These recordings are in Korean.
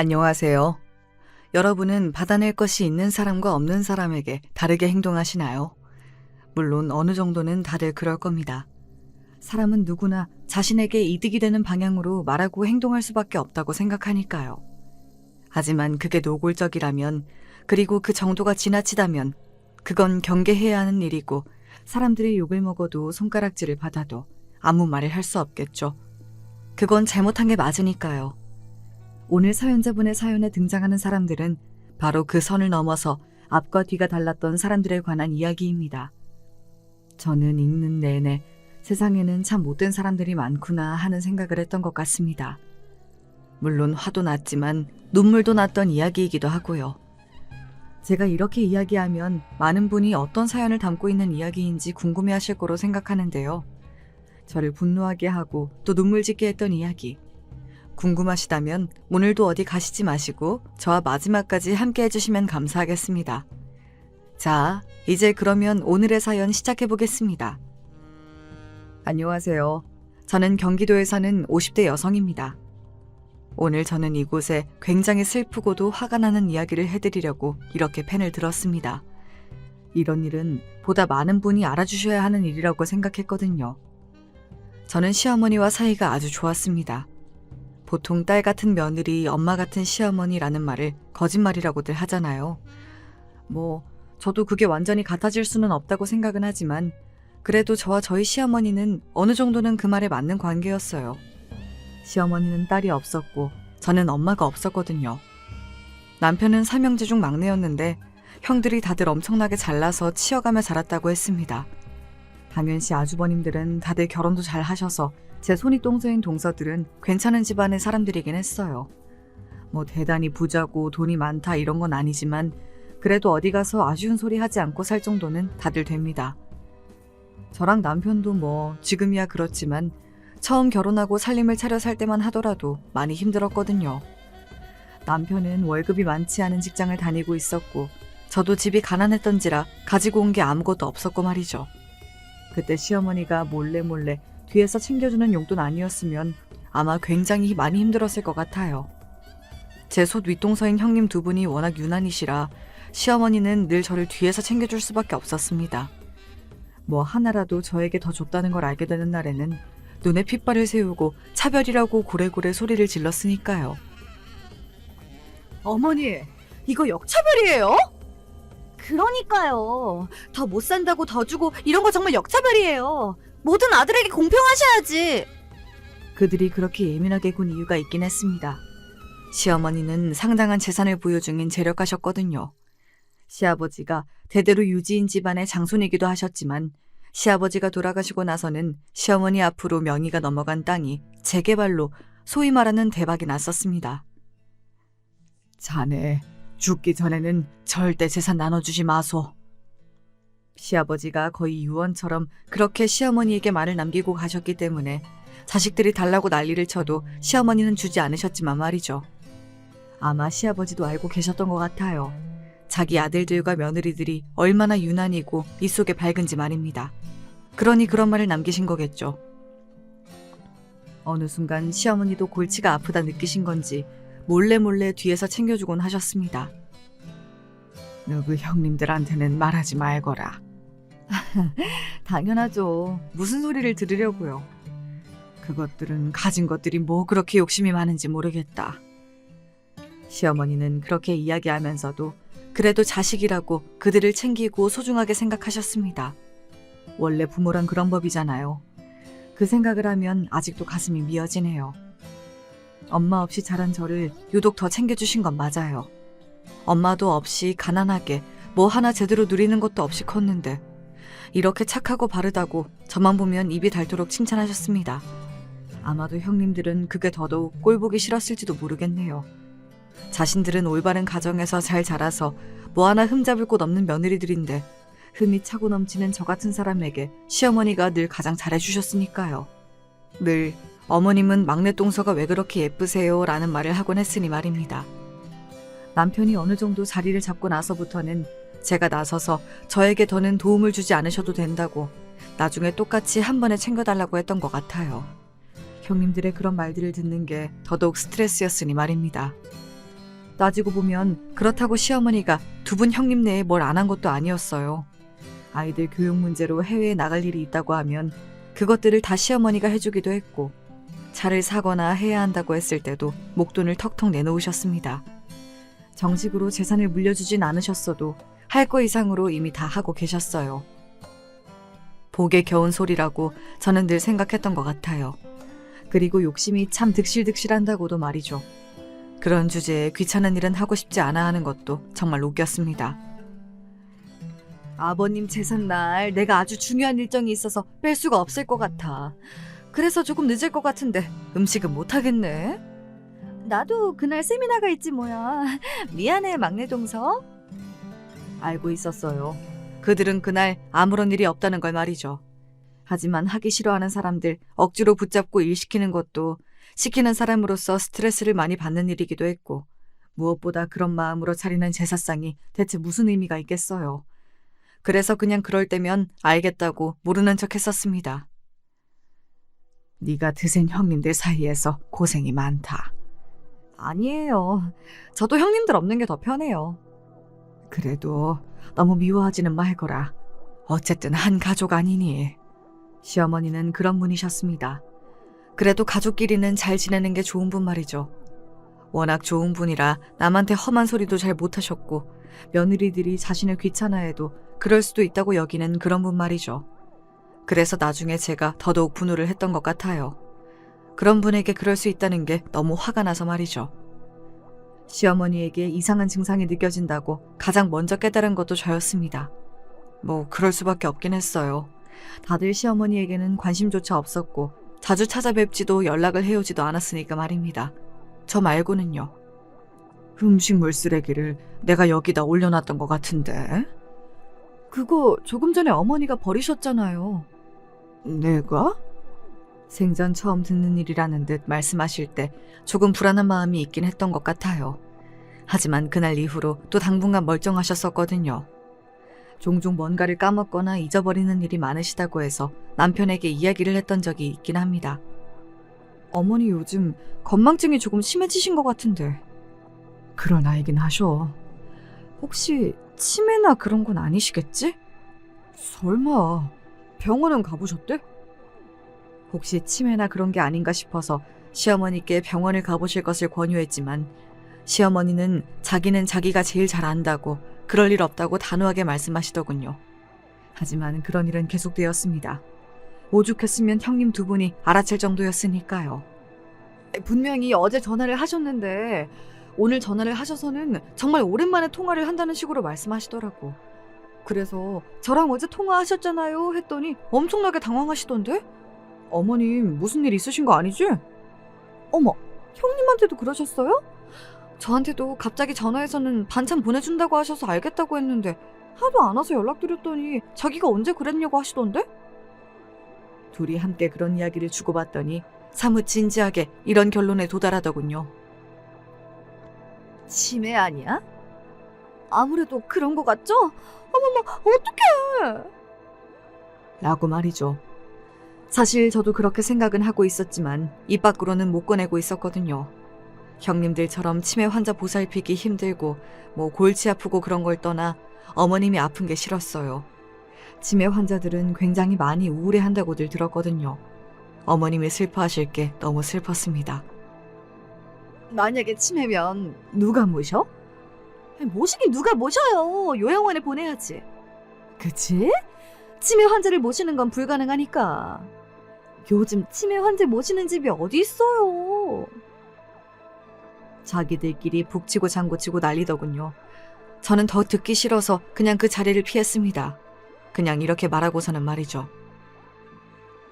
안녕하세요. 여러분은 받아낼 것이 있는 사람과 없는 사람에게 다르게 행동하시나요? 물론 어느 정도는 다들 그럴 겁니다. 사람은 누구나 자신에게 이득이 되는 방향으로 말하고 행동할 수밖에 없다고 생각하니까요. 하지만 그게 노골적이라면, 그리고 그 정도가 지나치다면 그건 경계해야 하는 일이고, 사람들의 욕을 먹어도 손가락질을 받아도 아무 말을 할 수 없겠죠. 그건 잘못한 게 맞으니까요. 오늘 사연자분의 사연에 등장하는 사람들은 바로 그 선을 넘어서 앞과 뒤가 달랐던 사람들에 관한 이야기입니다. 저는 읽는 내내 세상에는 참 못된 사람들이 많구나 하는 생각을 했던 것 같습니다. 물론 화도 났지만 눈물도 났던 이야기이기도 하고요. 제가 이렇게 이야기하면 많은 분이 어떤 사연을 담고 있는 이야기인지 궁금해하실 거로 생각하는데요. 저를 분노하게 하고 또 눈물 짓게 했던 이야기. 궁금하시다면 오늘도 어디 가시지 마시고 저와 마지막까지 함께 해주시면 감사하겠습니다. 자, 이제 그러면 오늘의 사연 시작해보겠습니다. 안녕하세요. 저는 경기도에 사는 50대 여성입니다. 오늘 저는 이곳에 굉장히 슬프고도 화가 나는 이야기를 해드리려고 이렇게 펜을 들었습니다. 이런 일은 보다 많은 분이 알아주셔야 하는 일이라고 생각했거든요. 저는 시어머니와 사이가 아주 좋았습니다. 보통 딸 같은 며느리, 엄마 같은 시어머니라는 말을 거짓말이라고들 하잖아요. 저도 그게 완전히 같아질 수는 없다고 생각은 하지만 그래도 저와 저희 시어머니는 어느 정도는 그 말에 맞는 관계였어요. 시어머니는 딸이 없었고 저는 엄마가 없었거든요. 남편은 삼형제 중 막내였는데 형들이 다들 엄청나게 잘나서 치여가며 자랐다고 했습니다. 당연시 아주버님들은 다들 결혼도 잘 하셔서 제 손이 똥서인 동서들은 괜찮은 집안의 사람들이긴 했어요. 대단히 부자고 돈이 많다 이런 건 아니지만 그래도 어디 가서 아쉬운 소리 하지 않고 살 정도는 다들 됩니다. 저랑 남편도 지금이야 그렇지만 처음 결혼하고 살림을 차려 살 때만 하더라도 많이 힘들었거든요. 남편은 월급이 많지 않은 직장을 다니고 있었고 저도 집이 가난했던지라 가지고 온 게 아무것도 없었고 말이죠. 그때 시어머니가 몰래 뒤에서 챙겨주는 용돈 아니었으면 아마 굉장히 많이 힘들었을 것 같아요. 제 솥 윗동서인 형님 두 분이 워낙 유난이시라 시어머니는 늘 저를 뒤에서 챙겨줄 수밖에 없었습니다. 하나라도 저에게 더 줬다는 걸 알게 되는 날에는 눈에 핏발을 세우고 차별이라고 고래고래 소리를 질렀으니까요. 어머니, 이거 역차별이에요? 그러니까요. 더 못 산다고 더 주고 이런 거 정말 역차별이에요. 모든 아들에게 공평하셔야지. 그들이 그렇게 예민하게 군 이유가 있긴 했습니다. 시어머니는 상당한 재산을 보유 중인 재력가셨거든요. 시아버지가 대대로 유지인 집안의 장손이기도 하셨지만 시아버지가 돌아가시고 나서는 시어머니 앞으로 명의가 넘어간 땅이 재개발로 소위 말하는 대박이 났었습니다. 자네, 죽기 전에는 절대 재산 나눠주지 마소. 시아버지가 거의 유언처럼 그렇게 시어머니에게 말을 남기고 가셨기 때문에 자식들이 달라고 난리를 쳐도 시어머니는 주지 않으셨지만 말이죠. 아마 시아버지도 알고 계셨던 것 같아요. 자기 아들들과 며느리들이 얼마나 유난이고 이 속에 밝은지 말입니다. 그러니 그런 말을 남기신 거겠죠. 어느 순간 시어머니도 골치가 아프다 느끼신 건지 몰래 뒤에서 챙겨주곤 하셨습니다. 너그 형님들한테는 말하지 말거라. 당연하죠. 무슨 소리를 들으려고요. 그것들은 가진 것들이 그렇게 욕심이 많은지 모르겠다. 시어머니는 그렇게 이야기하면서도 그래도 자식이라고 그들을 챙기고 소중하게 생각하셨습니다. 원래 부모란 그런 법이잖아요. 그 생각을 하면 아직도 가슴이 미어지네요. 엄마 없이 자란 저를 유독 더 챙겨주신 건 맞아요. 엄마도 없이 가난하게 하나 제대로 누리는 것도 없이 컸는데 이렇게 착하고 바르다고 저만 보면 입이 닳도록 칭찬하셨습니다. 아마도 형님들은 그게 더더욱 꼴보기 싫었을지도 모르겠네요. 자신들은 올바른 가정에서 잘 자라서 하나 흠잡을 곳 없는 며느리들인데 흠이 차고 넘치는 저 같은 사람에게 시어머니가 늘 가장 잘해주셨으니까요. 늘 어머님은 막내 동서가 왜 그렇게 예쁘세요? 라는 말을 하곤 했으니 말입니다. 남편이 어느 정도 자리를 잡고 나서부터는 제가 나서서 저에게 더는 도움을 주지 않으셔도 된다고 나중에 똑같이 한 번에 챙겨달라고 했던 것 같아요. 형님들의 그런 말들을 듣는 게 더더욱 스트레스였으니 말입니다. 따지고 보면 그렇다고 시어머니가 두 분 형님 내에 뭘 안 한 것도 아니었어요. 아이들 교육 문제로 해외에 나갈 일이 있다고 하면 그것들을 다 시어머니가 해주기도 했고, 차를 사거나 해야 한다고 했을 때도 목돈을 턱턱 내놓으셨습니다. 정식으로 재산을 물려주진 않으셨어도 할 거 이상으로 이미 다 하고 계셨어요. 복에 겨운 소리라고 저는 늘 생각했던 것 같아요. 그리고 욕심이 참 득실득실한다고도 말이죠. 그런 주제에 귀찮은 일은 하고 싶지 않아 하는 것도 정말 웃겼습니다. 아버님 재산날 내가 아주 중요한 일정이 있어서 뺄 수가 없을 것 같아. 그래서 조금 늦을 것 같은데 음식은 못하겠네. 나도 그날 세미나가 있지 뭐야. 미안해, 막내 동서. 알고 있었어요. 그들은 그날 아무런 일이 없다는 걸 말이죠. 하지만 하기 싫어하는 사람들 억지로 붙잡고 일 시키는 것도 시키는 사람으로서 스트레스를 많이 받는 일이기도 했고, 무엇보다 그런 마음으로 차리는 제사상이 대체 무슨 의미가 있겠어요. 그래서 그냥 그럴 때면 알겠다고 모르는 척 했었습니다. 네가 드센 형님들 사이에서 고생이 많다. 아니에요. 저도 형님들 없는 게 더 편해요. 그래도 너무 미워하지는 말거라. 어쨌든 한 가족 아니니. 시어머니는 그런 분이셨습니다. 그래도 가족끼리는 잘 지내는 게 좋은 분 말이죠. 워낙 좋은 분이라 남한테 험한 소리도 잘 못하셨고, 며느리들이 자신을 귀찮아해도 그럴 수도 있다고 여기는 그런 분 말이죠. 그래서 나중에 제가 더더욱 분노를 했던 것 같아요. 그런 분에게 그럴 수 있다는 게 너무 화가 나서 말이죠. 시어머니에게 이상한 증상이 느껴진다고 가장 먼저 깨달은 것도 저였습니다. 뭐 그럴 수밖에 없긴 했어요. 다들 시어머니에게는 관심조차 없었고 자주 찾아뵙지도 연락을 해오지도 않았으니까 말입니다. 저 말고는요. 음식물 쓰레기를 내가 여기다 올려놨던 것 같은데. 그거 조금 전에 어머니가 버리셨잖아요. 내가? 생전 처음 듣는 일이라는 듯 말씀하실 때 조금 불안한 마음이 있긴 했던 것 같아요. 하지만 그날 이후로 또 당분간 멀쩡하셨었거든요. 종종 뭔가를 까먹거나 잊어버리는 일이 많으시다고 해서 남편에게 이야기를 했던 적이 있긴 합니다. 어머니 요즘 건망증이 조금 심해지신 것 같은데. 그럴 나이긴 하셔. 혹시 치매나 그런 건 아니시겠지? 설마 병원은 가보셨대? 혹시 치매나 그런 게 아닌가 싶어서 시어머니께 병원을 가보실 것을 권유했지만 시어머니는 자기는 자기가 제일 잘 안다고 그럴 일 없다고 단호하게 말씀하시더군요. 하지만 그런 일은 계속되었습니다. 오죽했으면 형님 두 분이 알아챌 정도였으니까요. 분명히 어제 전화를 하셨는데 오늘 전화를 하셔서는 정말 오랜만에 통화를 한다는 식으로 말씀하시더라고. 그래서 저랑 어제 통화하셨잖아요 했더니 엄청나게 당황하시던데? 어머님 무슨 일 있으신 거 아니지? 어머, 형님한테도 그러셨어요? 저한테도 갑자기 전화해서는 반찬 보내준다고 하셔서 알겠다고 했는데 하도 안 와서 연락드렸더니 자기가 언제 그랬냐고 하시던데? 둘이 함께 그런 이야기를 주고받더니 사뭇 진지하게 이런 결론에 도달하더군요. 치매 아니야? 아무래도 그런 거 같죠? 어머머, 어떡해! 라고 말이죠. 사실 저도 그렇게 생각은 하고 있었지만 입 밖으로는 못 꺼내고 있었거든요. 형님들처럼 치매 환자 보살피기 힘들고 뭐 골치 아프고 그런 걸 떠나 어머님이 아픈 게 싫었어요. 치매 환자들은 굉장히 많이 우울해한다고들 들었거든요. 어머님이 슬퍼하실 게 너무 슬펐습니다. 만약에 치매면 누가 모셔? 모시긴 누가 모셔요. 요양원에 보내야지. 그치? 치매 환자를 모시는 건 불가능하니까. 요즘 치매 환자 모시는 집이 어디 있어요. 자기들끼리 북치고 장구치고 난리더군요. 저는 더 듣기 싫어서 그냥 그 자리를 피했습니다. 그냥 이렇게 말하고서는 말이죠.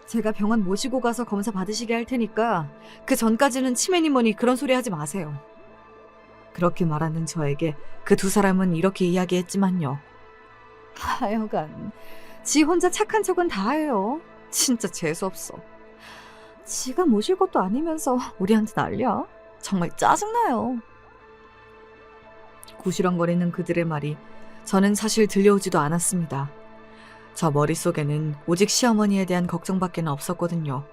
제가 병원 모시고 가서 검사 받으시게 할 테니까 그 전까지는 치매니 뭐니 그런 소리 하지 마세요. 그렇게 말하는 저에게 그 두 사람은 이렇게 이야기했지만요. 하여간 지 혼자 착한 척은 다 해요. 진짜 재수없어. 지가 모실 것도 아니면서 우리한테 난리야. 정말 짜증나요. 구시렁거리는 그들의 말이 저는 사실 들려오지도 않았습니다. 저 머릿속에는 오직 시어머니에 대한 걱정밖에 없었거든요.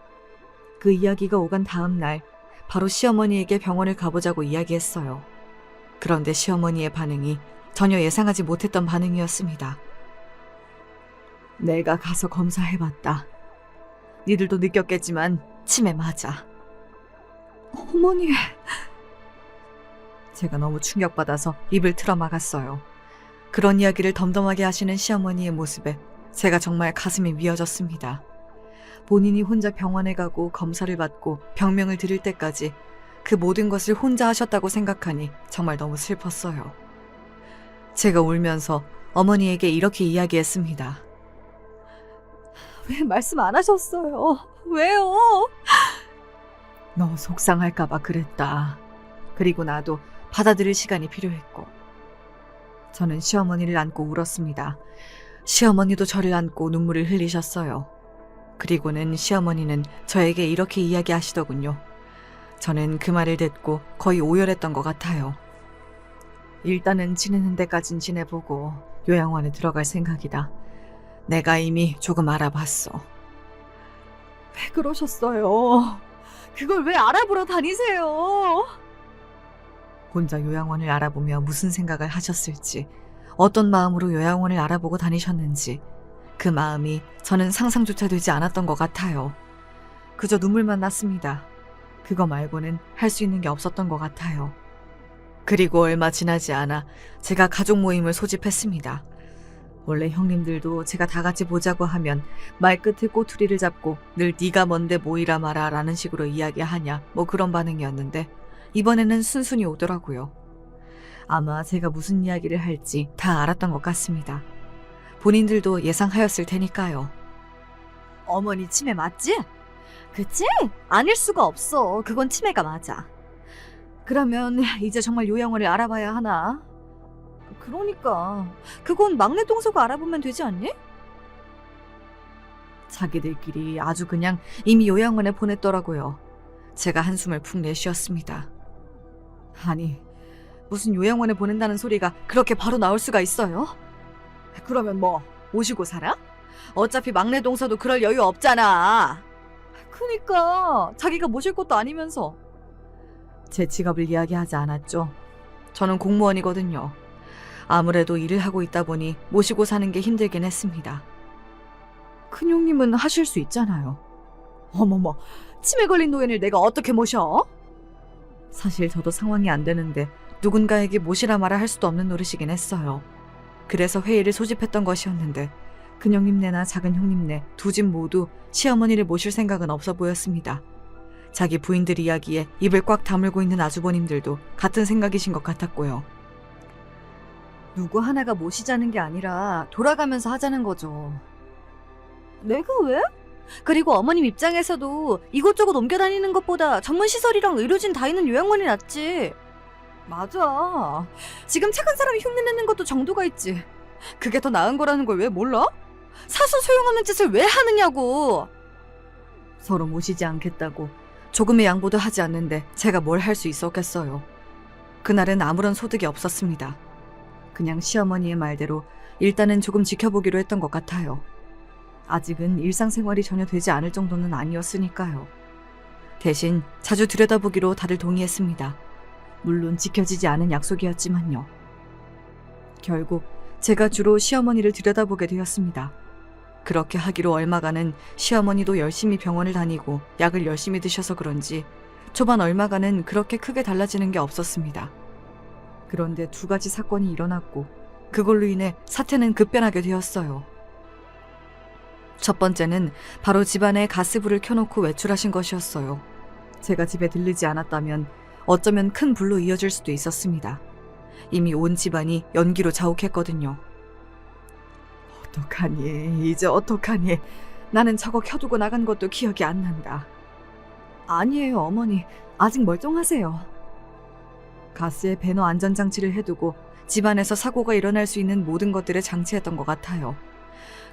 그 이야기가 오간 다음 날 바로 시어머니에게 병원을 가보자고 이야기했어요. 그런데 시어머니의 반응이 전혀 예상하지 못했던 반응이었습니다. 내가 가서 검사해봤다. 니들도 느꼈겠지만 치매 맞아. 어머니. 제가 너무 충격받아서 입을 틀어막았어요. 그런 이야기를 덤덤하게 하시는 시어머니의 모습에 제가 정말 가슴이 미어졌습니다. 본인이 혼자 병원에 가고 검사를 받고 병명을 들을 때까지 그 모든 것을 혼자 하셨다고 생각하니 정말 너무 슬펐어요. 제가 울면서 어머니에게 이렇게 이야기했습니다. 왜 말씀 안 하셨어요? 왜요? 너 속상할까봐 그랬다. 그리고 나도 받아들일 시간이 필요했고. 저는 시어머니를 안고 울었습니다. 시어머니도 저를 안고 눈물을 흘리셨어요. 그리고는 시어머니는 저에게 이렇게 이야기하시더군요. 저는 그 말을 듣고 거의 오열했던 것 같아요. 일단은 지내는 데까진 지내보고 요양원에 들어갈 생각이다. 내가 이미 조금 알아봤어. 왜 그러셨어요? 그걸 왜 알아보러 다니세요? 혼자 요양원을 알아보며 무슨 생각을 하셨을지, 어떤 마음으로 요양원을 알아보고 다니셨는지 그 마음이 저는 상상조차 되지 않았던 것 같아요. 그저 눈물만 났습니다. 그거 말고는 할 수 있는 게 없었던 것 같아요. 그리고 얼마 지나지 않아 제가 가족 모임을 소집했습니다. 원래 형님들도 제가 다 같이 보자고 하면 말끝에 꼬투리를 잡고 늘 네가 뭔데 모이라 마라 라는 식으로 이야기하냐 뭐 그런 반응이었는데 이번에는 순순히 오더라고요. 아마 제가 무슨 이야기를 할지 다 알았던 것 같습니다. 본인들도 예상하였을 테니까요. 어머니 치매 맞지? 그치? 아닐 수가 없어. 그건 치매가 맞아. 그러면 이제 정말 요양원을 알아봐야 하나? 그러니까 그건 막내 동서가 알아보면 되지 않니? 자기들끼리 아주 그냥 이미 요양원에 보냈더라고요. 제가 한숨을 푹 내쉬었습니다. 아니, 무슨 요양원에 보낸다는 소리가 그렇게 바로 나올 수가 있어요? 그러면 뭐 모시고 살아? 어차피 막내 동서도 그럴 여유 없잖아. 그니까 자기가 모실 것도 아니면서. 제 직업을 이야기하지 않았죠. 저는 공무원이거든요. 아무래도 일을 하고 있다 보니 모시고 사는 게 힘들긴 했습니다. 큰형님은 하실 수 있잖아요. 어머머, 치매 걸린 노인을 내가 어떻게 모셔? 사실 저도 상황이 안 되는데 누군가에게 모시라 말아 할 수도 없는 노릇이긴 했어요. 그래서 회의를 소집했던 것이었는데 큰형님네나 작은 형님네 두 집 모두 시어머니를 모실 생각은 없어 보였습니다. 자기 부인들 이야기에 입을 꽉 다물고 있는 아주버님들도 같은 생각이신 것 같았고요. 누구 하나가 모시자는 게 아니라 돌아가면서 하자는 거죠. 내가 왜? 그리고 어머님 입장에서도 이것저것 옮겨 다니는 것보다 전문시설이랑 의료진 다 있는 요양원이 낫지. 맞아. 지금 착한 사람이 흉내내는 것도 정도가 있지. 그게 더 나은 거라는 걸 왜 몰라? 사서 소용없는 짓을 왜 하느냐고. 서로 모시지 않겠다고 조금의 양보도 하지 않는데 제가 뭘 할 수 있었겠어요. 그날은 아무런 소득이 없었습니다. 그냥 시어머니의 말대로 일단은 조금 지켜보기로 했던 것 같아요. 아직은 일상생활이 전혀 되지 않을 정도는 아니었으니까요. 대신 자주 들여다보기로 다들 동의했습니다. 물론 지켜지지 않은 약속이었지만요. 결국 제가 주로 시어머니를 들여다보게 되었습니다. 그렇게 하기로 얼마간은 시어머니도 열심히 병원을 다니고 약을 열심히 드셔서 그런지 초반 얼마간은 그렇게 크게 달라지는 게 없었습니다. 그런데 두 가지 사건이 일어났고 그걸로 인해 사태는 급변하게 되었어요. 첫 번째는 바로 집안에 가스불을 켜놓고 외출하신 것이었어요. 제가 집에 들르지 않았다면 어쩌면 큰 불로 이어질 수도 있었습니다. 이미 온 집안이 연기로 자욱했거든요. 어떡하니, 이제 어떡하니. 나는 저거 켜두고 나간 것도 기억이 안 난다. 아니에요, 어머니. 아직 멀쩡하세요. 가스에 배너 안전장치를 해두고 집안에서 사고가 일어날 수 있는 모든 것들을 장치했던 것 같아요.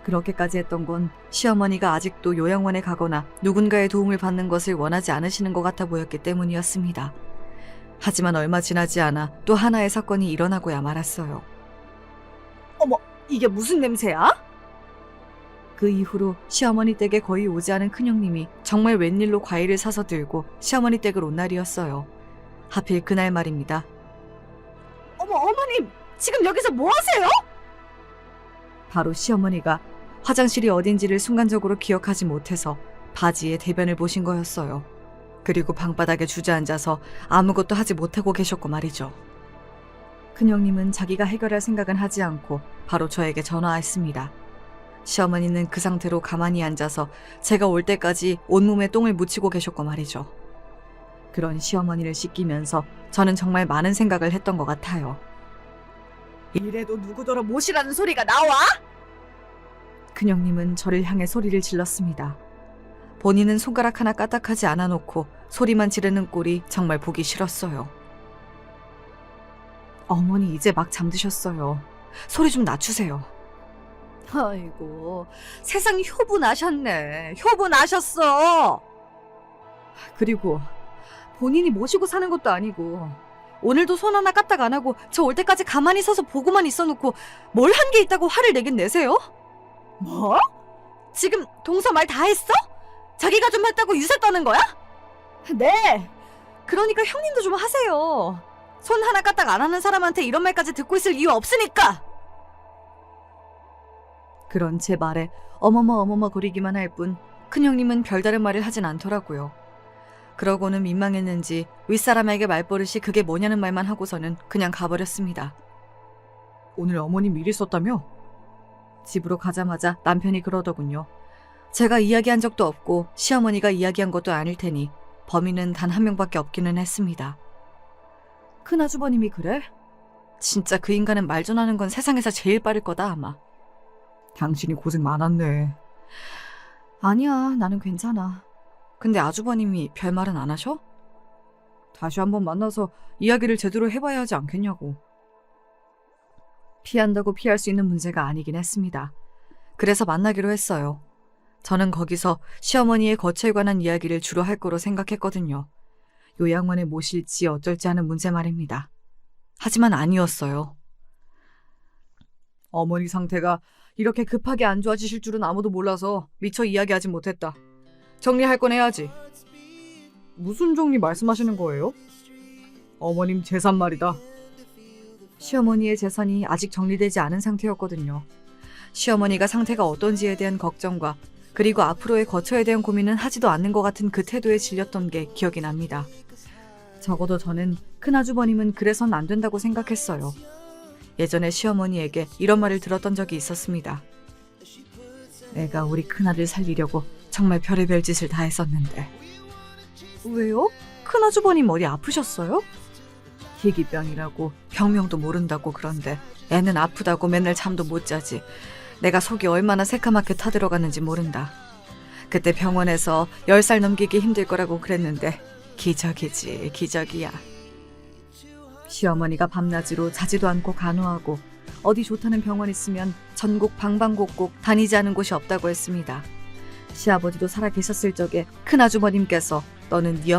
그렇게까지 했던 건 시어머니가 아직도 요양원에 가거나 누군가의 도움을 받는 것을 원하지 않으시는 것 같아 보였기 때문이었습니다. 하지만 얼마 지나지 않아 또 하나의 사건이 일어나고야 말았어요. 어머, 이게 무슨 냄새야? 그 이후로 시어머니 댁에 거의 오지 않은 큰형님이 정말 웬일로 과일을 사서 들고 시어머니 댁을 온 날이었어요. 하필 그날 말입니다. 어머님, 지금 여기서 뭐 하세요? 바로 시어머니가 화장실이 어딘지를 순간적으로 기억하지 못해서 바지에 대변을 보신 거였어요. 그리고 방바닥에 주저앉아서 아무것도 하지 못하고 계셨고 말이죠. 큰형님은 자기가 해결할 생각은 하지 않고 바로 저에게 전화했습니다. 시어머니는 그 상태로 가만히 앉아서 제가 올 때까지 온몸에 똥을 묻히고 계셨고 말이죠. 그런 시어머니를 씻기면서 저는 정말 많은 생각을 했던 것 같아요. 이래도 누구더러 못이라는 소리가 나와? 큰형님은 저를 향해 소리를 질렀습니다. 본인은 손가락 하나 까딱하지 않아 놓고 소리만 지르는 꼴이 정말 보기 싫었어요. 어머니 이제 막 잠드셨어요. 소리 좀 낮추세요. 아이고, 세상 효분하셨네. 효분하셨어. 그리고 본인이 모시고 사는 것도 아니고 오늘도 손 하나 까딱 안 하고 저 올 때까지 가만히 서서 보고만 있어놓고 뭘 한 게 있다고 화를 내긴 내세요? 뭐? 지금 동서 말 다 했어? 자기가 좀 했다고 유세 떠는 거야? 네. 그러니까 형님도 좀 하세요. 손 하나 까딱 안 하는 사람한테 이런 말까지 듣고 있을 이유 없으니까. 그런 제 말에 어머머 거리기만 할 뿐 큰형님은 별다른 말을 하진 않더라고요. 그러고는 민망했는지 윗사람에게 말버릇이 그게 뭐냐는 말만 하고서는 그냥 가버렸습니다. 오늘 어머님 일 있었다며? 집으로 가자마자 남편이 그러더군요. 제가 이야기한 적도 없고 시어머니가 이야기한 것도 아닐 테니 범인은 단 한 명밖에 없기는 했습니다. 큰아주버님이 그래? 진짜 그 인간은 말 전하는 건 세상에서 제일 빠를 거다 아마. 당신이 고생 많았네. 아니야, 나는 괜찮아. 근데 아주버님이 별말은 안 하셔? 다시 한번 만나서 이야기를 제대로 해봐야 하지 않겠냐고. 피한다고 피할 수 있는 문제가 아니긴 했습니다. 그래서 만나기로 했어요. 저는 거기서 시어머니의 거처에 관한 이야기를 주로 할 거로 생각했거든요. 요양원에 모실지 어쩔지 하는 문제 말입니다. 하지만 아니었어요. 어머니 상태가 이렇게 급하게 안 좋아지실 줄은 아무도 몰라서 미처 이야기하지 못했다. 정리할 건 해야지. 무슨 정리 말씀하시는 거예요? 어머님 재산 말이다. 시어머니의 재산이 아직 정리되지 않은 상태였거든요. 시어머니가 상태가 어떤지에 대한 걱정과 그리고 앞으로의 거처에 대한 고민은 하지도 않는 것 같은 그 태도에 질렸던 게 기억이 납니다. 적어도 저는 큰아주버님은 그래선 안 된다고 생각했어요. 예전에 시어머니에게 이런 말을 들었던 적이 있었습니다. 내가 우리 큰아들 살리려고 정말 별의별 짓을 다 했었는데. 왜요? 큰아주버님 머리 아프셨어요? 희귀병이라고 병명도 모른다고 그런데 애는 아프다고 맨날 잠도 못 자지. 내가 속이 얼마나 새카맣게 타들어갔는지 모른다. 그때 병원에서 10살 넘기기 힘들 거라고 그랬는데 기적이지, 기적이야. 시어머니가 밤낮으로 자지도 않고 간호하고 어디 좋다는 병원 있으면 전국 방방곡곡 다니지 않은 곳이 없다고 했습니다. 시아버지도 살아 계셨을 적에 큰아주버님께서 너는 네